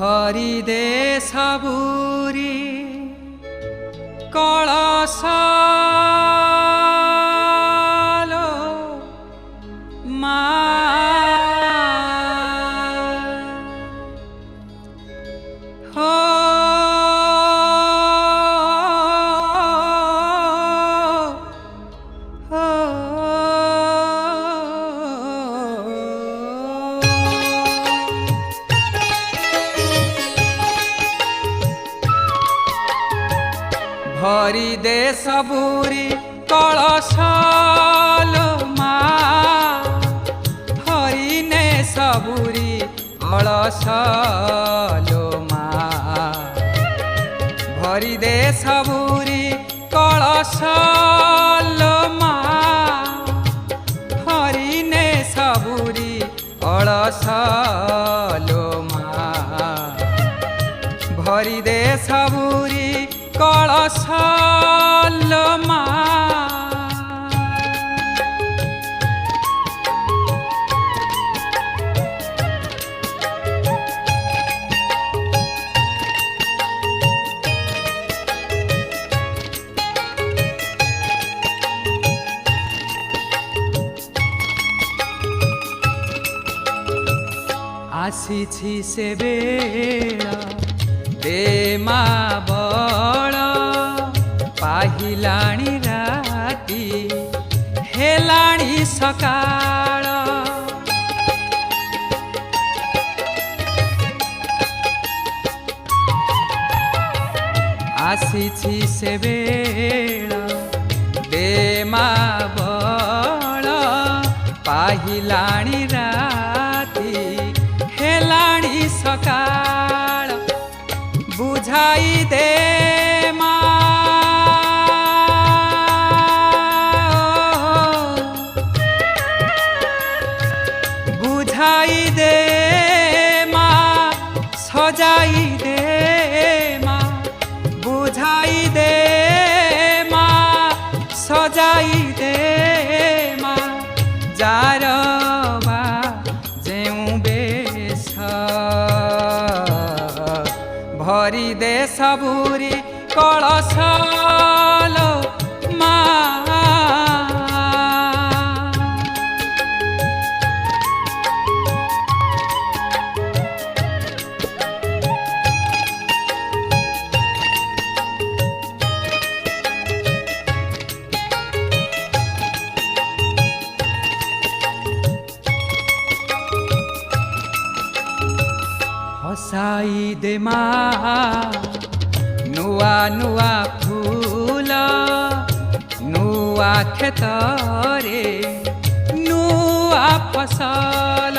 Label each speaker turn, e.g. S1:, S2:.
S1: भरी दे सबुरी कलश लो मा हो भरी दे सबुरी कलश लो मा भरी ने सबुरी कलश लो मा भरी दे सबुरी कलश लो मा भरी ने सबुरी कलश लो मा भरी दे सबुरी कलश लो मा आसीछि से बेला दे मा बड़ पाहिलाणी राती हेलाणी सकाळ आसीछि से बेला दे मा बड़ पाहिलाणी राती हेलाणी सकाळ बुझाई दे मा बुझाई दे मा सजाई दे मा बुझाई दे मा सजाई दे मा जार बा जेऊ बेश भरी दे सबुरी कलश लो मा हसाई दे मा नुआ नुआ फूल नुआ खेतरे नुआ फसल।